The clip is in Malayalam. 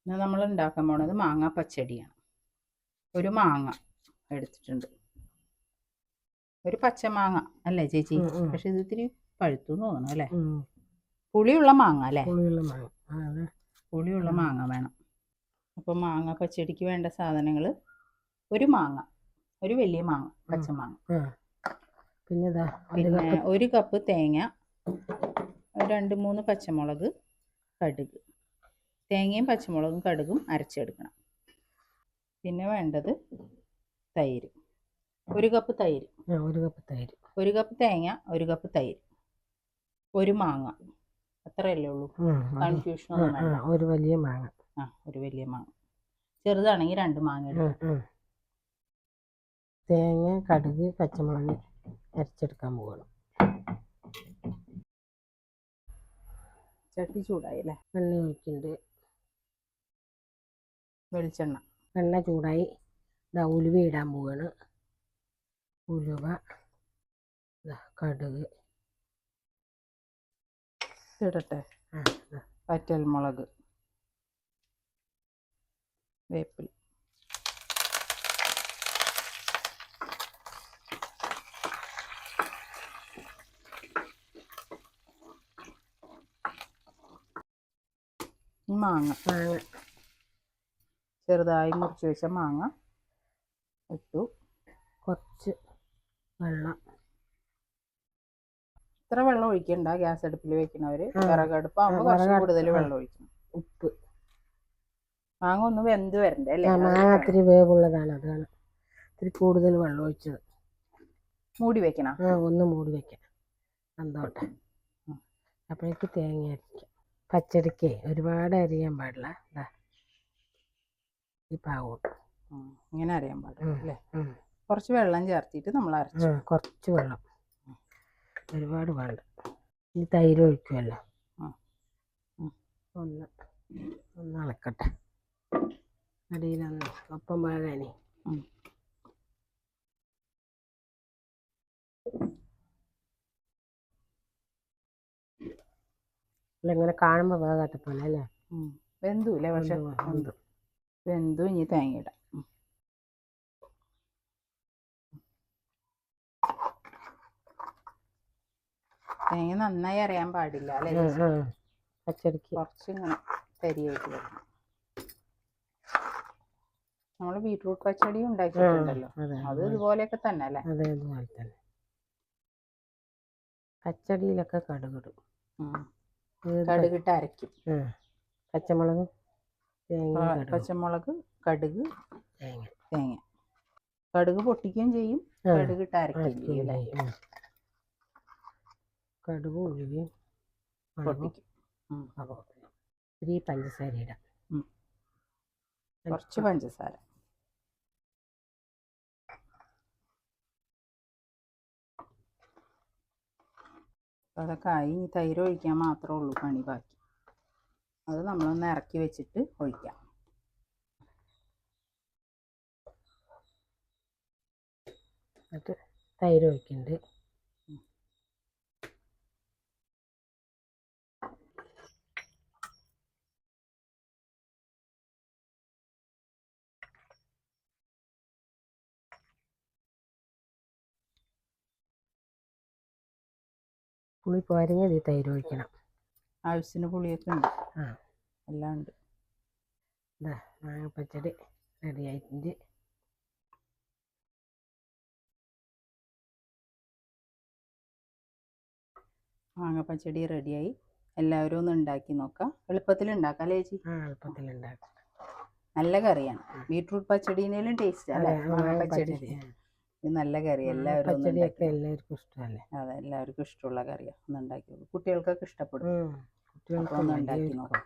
ഇന്ന് നമ്മൾ ഉണ്ടാക്കാൻ പോണത് മാങ്ങ പച്ചടിയാണ്. ഒരു മാങ്ങ എടുത്തിട്ടുണ്ട്, ഒരു പച്ചമാങ്ങ അല്ലേ ചേച്ചി? പക്ഷെ ഇത് ഇത്തിരി പഴുത്തു തോന്നണം അല്ലേ? പുളിയുള്ള മാങ്ങ അല്ലേ? പുളിയുള്ള മാങ്ങ വേണം. അപ്പോൾ മാങ്ങ പച്ചടിക്ക് വേണ്ട സാധനങ്ങൾ: ഒരു മാങ്ങ, ഒരു വലിയ മാങ്ങ, പച്ചമാങ്ങ, പിന്നെ ഒരു കപ്പ് തേങ്ങ, 2-3 പച്ചമുളക്, കടുക്. തേങ്ങയും പച്ചമുളകും കടുകും അരച്ചെടുക്കണം. പിന്നെ വേണ്ടത് തൈര്, 1 കപ്പ് തൈര്, 1 കപ്പ് തേങ്ങ, 1 കപ്പ് തൈര്, ഒരു മാങ്ങ. അത്രയല്ലേ ഉള്ളൂ, കൺഫ്യൂഷൻ ഒന്നും വേണ്ട. ഒരു വലിയ മാങ്ങ, ഒരു വലിയ മാങ്ങ. ചെറുതാണെങ്കിൽ 2 മാങ്ങ എടുക്കാം. തേങ്ങ, കടുക്, പച്ചമുളക് അരച്ചെടുക്കാൻ പോകണം. ചട്ടി ചൂടായി അല്ലേ? എണ്ണ ഒഴിക്കുന്നുണ്ട്. വെളിച്ചെണ്ണ. എണ്ണ ചൂടായി. ഉലുവ ഇടാൻ പോവാണ്. ഉലുവ, കടുക് ഇടട്ടെ. വറ്റൽമുളക്, വേപ്പില. മാങ്ങ ചെറുതായി മുറിച്ച് വെച്ച മാങ്ങ ഇട്ടു. കുറച്ച് വെള്ളം. ഇത്ര വെള്ളം ഒഴിക്കണ്ട. ഗ്യാസ് അടുപ്പിൽ വെക്കുന്നവര് വിറകടുപ്പാകുമ്പോൾ കുറച്ച് കൂടുതൽ വെള്ളം ഒഴിക്കണം. ഉപ്പ്. മാങ്ങ ഒന്ന് വെന്ത് വരണ്ടേ അല്ലേ? മാങ്ങ ഇത്തിരി വേവുള്ളതാണ്, അതാണ് ഇത്തിരി കൂടുതൽ വെള്ളം ഒഴിച്ചത്. മൂടി വെക്കണം. ഒന്ന് മൂടി വെക്കാം, എന്തോട്ടെ. അപ്പോഴേക്ക് തേങ്ങ അരയ്ക്കാം. പച്ചടിക്ക് ഒരുപാട് അരിയാൻ പാടില്ല. ഈ പാവോട്ട് ഇങ്ങനെ അറിയാൻ പാടില്ല അല്ലേ? കുറച്ച് വെള്ളം ചേർത്തിട്ട് നമ്മൾ അരച്ചു. കുറച്ച് വെള്ളം, ഒരുപാട് വേണ്ട. ഈ തൈര് ഒഴിക്കുമല്ലോ. ഒന്ന് ഇളക്കട്ടെ. അടിയിലൊന്ന് ഒപ്പം പാകാനേ. ഇങ്ങനെ കാണുമ്പോൾ വേഗാത്ത പോലെ അല്ലേ? വെന്തു അല്ലേ? പക്ഷെ വെന്തു. ഇനി തേങ്ങ ഇടാം. തേങ്ങ നന്നായി അറിയാൻ പാടില്ല അല്ലേ? പച്ചടിക്ക് കുറച്ച് ഇങ്ങനെ തരിയായിട്ട് വരണം. നമ്മൾ ബീട്രൂട്ട് പച്ചടി ഉണ്ടാക്കിയിട്ടുണ്ടല്ലോ, അത് ഇതുപോലെയൊക്കെ തന്നെ അല്ലേ? അതെ, അതുപോലെ തന്നെ. പച്ചടിയിലൊക്കെ കടുകിടും. കടുകിട്ട് അരയ്ക്കും. പച്ചമുളക്, കടുക്, തേങ്ങ. കടുക് പൊട്ടിക്കുകയും ചെയ്യും, കടുകിട്ട് അരയ്ക്കുകയും ചെയ്യും. കടുക് ഉലുവയും പൊട്ടിക്കും. ഇത്തിരി പഞ്ചസാര ഇടാം. കുറച്ച് പഞ്ചസാര. അതൊക്കെ ആയി. തൈര് ഒഴിക്കാൻ മാത്രമേ ഉള്ളൂ പണി ബാക്കി. അത് നമ്മളൊന്ന് ഇറക്കി വെച്ചിട്ട് ഒഴിക്കാം. എന്നിട്ട് തൈര് ഒഴിക്കുന്നുണ്ട്. പുളി പോരെങ്കിൽ ഈ തൈര് ഒഴിക്കണം. ആവശ്യത്തിന് പുളിയൊക്കെ ഉണ്ട്, എല്ലാം ഉണ്ട്. മാങ്ങ പച്ചടി റെഡി ആയിട്ടുണ്ട്. മാങ്ങ പച്ചടി റെഡിയായി. എല്ലാവരും ഒന്ന് ഉണ്ടാക്കി നോക്കാം. എളുപ്പത്തിൽ ഉണ്ടാക്കാം അല്ലേ ചേച്ചി? എളുപ്പത്തിൽ ഉണ്ടാക്കാം. നല്ല കറിയാണ്. ബീട്രൂട്ട് പച്ചടീനേലും ടേസ്റ്റ് അല്ലേ മാങ്ങ പച്ചടി? ഇത് നല്ല കറി. എല്ലാവർക്കും ഇഷ്ടമല്ലേ? അതെ, എല്ലാവർക്കും ഇഷ്ടമുള്ള കറിയാണ്. ഒന്ന് ഉണ്ടാക്കി നോക്കും. കുട്ടികൾക്കൊക്കെ ഇഷ്ടപ്പെടും. ഒന്ന് ഉണ്ടാക്കി നോക്കാം.